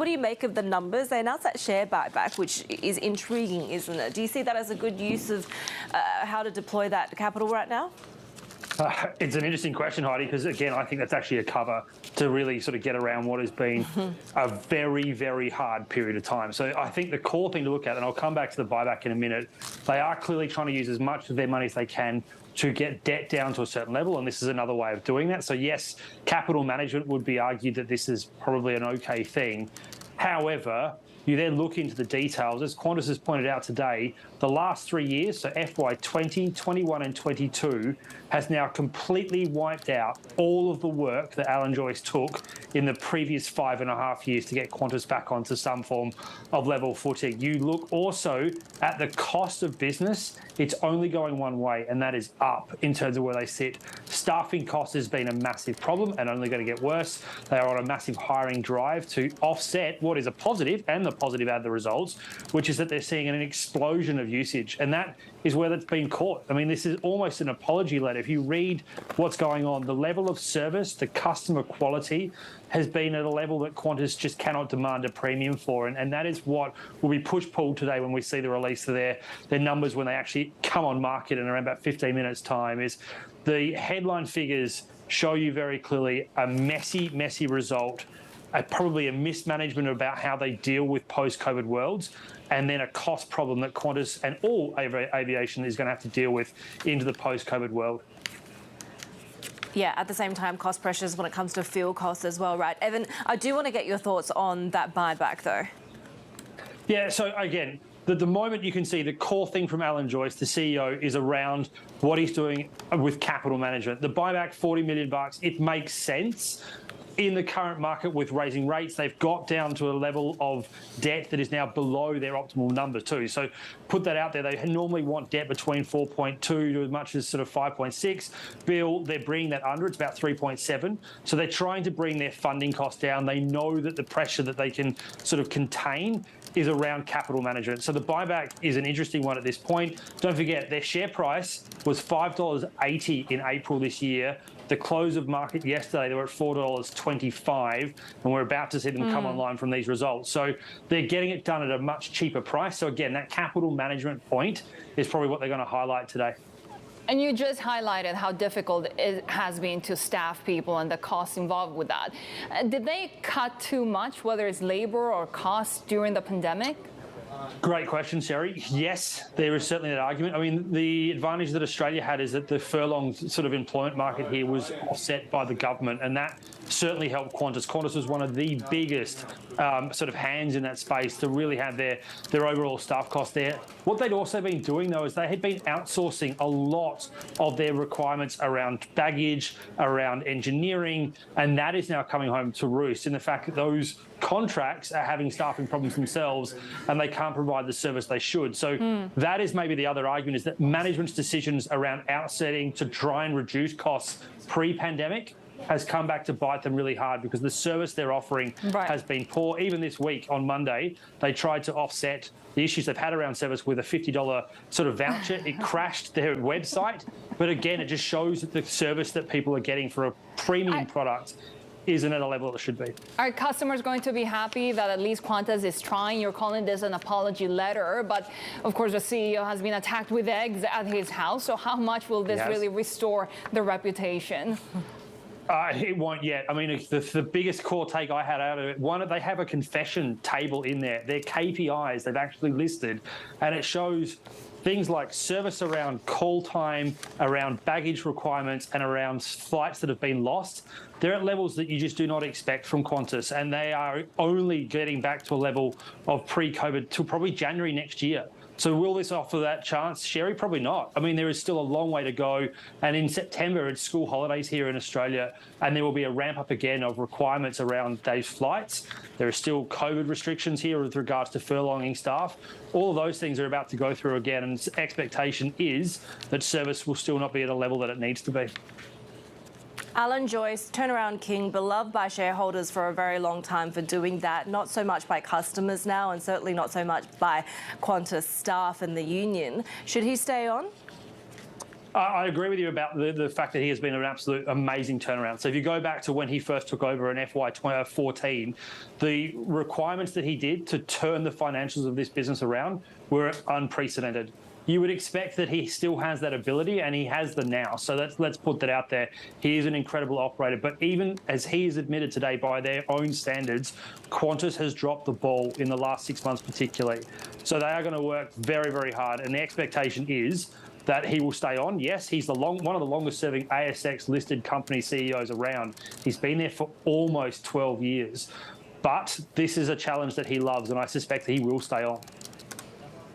What do you make of the numbers? They announced that share buyback, which is intriguing, isn't it? Do you see that as a good use of how to deploy that capital right now? It's an interesting question, Heidi, because, again, I think that's actually a cover to really sort of get around what has been a very, very hard period of time. So I think the core thing to look at, and I'll come back to the buyback in a minute, they are clearly trying to use as much of their money as they can to get debt down to a certain level, and this is another way of doing that. So, yes, capital management would be argued that this is probably an okay thing. However, you then look into the details. As Qantas has pointed out today, the last 3 years, so FY 20, 21 and 22, has now completely wiped out all of the work that Alan Joyce took in the previous 5.5 years to get Qantas back onto some form of level footing. You look also at the cost of business, it's only going one way, and that is up in terms of where they sit. Staffing cost has been a massive problem and only going to get worse. They are on a massive hiring drive to offset what is a positive, and the positive out of the results, which is that they're seeing an explosion of usage, and that is where that's been caught. I mean, this is almost an apology letter. If you read what's going on, the level of service, the customer quality has been at a level that Qantas just cannot demand a premium for, and that is what will be push-pulled today when we see the release of their numbers when they actually come on market in around about 15 minutes' time. Is the headline figures show you very clearly a messy result, probably a mismanagement about how they deal with post-COVID worlds, and then a cost problem that Qantas and all aviation is going to have to deal with into the post-COVID world. Yeah, at the same time, cost pressures when it comes to fuel costs as well, right? Evan, I do want to get your thoughts on that buyback, though. Yeah, so again, the moment you can see the core thing from Alan Joyce, the CEO, is around what he's doing with capital management. The buyback, $40 million, it makes sense. In the current market with raising rates, they've got down to a level of debt that is now below their optimal number too. So put that out there. They normally want debt between 4.2 to as much as sort of 5.6. Bill, they're bringing that under. It's about 3.7. So they're trying to bring their funding costs down. They know that the pressure that they can sort of contain is around capital management. So the buyback is an interesting one at this point. Don't forget, their share price was $5.80 in April this year. The close of market yesterday, they were at $4.25, and we're about to see them come online from these results. So they're getting it done at a much cheaper price. So again, that capital management point is probably what they're going to highlight today. And you just highlighted how difficult it has been to staff people and the costs involved with that. Did they cut too much, whether it's labor or costs, during the pandemic? Great question, Shery. Yes, there is certainly that argument. I mean, the advantage that Australia had is that the furlong sort of employment market here was offset by the government, and that certainly helped Qantas. Qantas was one of the biggest sort of hands in that space to really have their overall staff costs there. What they'd also been doing, though, is they had been outsourcing a lot of their requirements around baggage, around engineering, and that is now coming home to roost in the fact that those contracts are having staffing problems themselves and they can't provide the service they should. So that is maybe the other argument, is that management's decisions around outsetting to try and reduce costs pre-pandemic has come back to bite them really hard, because the service they're offering has been poor. Even this week on Monday, they tried to offset the issues they've had around service with a $50 sort of voucher. It crashed their website. But again, it just shows that the service that people are getting for a premium product isn't at a level it should be. Are customers going to be happy that at least Qantas is trying? You're calling this an apology letter, but of course the CEO has been attacked with eggs at his house. So how much will this really restore the reputation? It won't yet. I mean, the biggest core take I had out of it, they have a confession table in there. Their KPIs they've actually listed, and it shows things like service around call time, around baggage requirements, and around flights that have been lost. They're at levels that you just do not expect from Qantas, and they are only getting back to a level of pre-COVID till probably January next year. So will this offer that chance, Shery? Probably not. I mean, there is still a long way to go. And in September, it's school holidays here in Australia, and there will be a ramp up again of requirements around those flights. There are still COVID restrictions here with regards to furlonging staff. All of those things are about to go through again, and expectation is that service will still not be at a level that it needs to be. Alan Joyce, turnaround king, beloved by shareholders for a very long time for doing that, not so much by customers now, and certainly not so much by Qantas staff and the union. Should he stay on? I agree with you about the fact that he has been an absolute amazing turnaround. So if you go back to when he first took over in FY14, the requirements that he did to turn the financials of this business around were unprecedented. You would expect that he still has that ability, and he has the now. So let's put that out there. He is an incredible operator. But even as he is admitted today by their own standards, Qantas has dropped the ball in the last 6 months particularly. So they are going to work very, very hard. And the expectation is that he will stay on. Yes, he's one of the longest-serving ASX-listed company CEOs around. He's been there for almost 12 years. But this is a challenge that he loves, and I suspect he will stay on.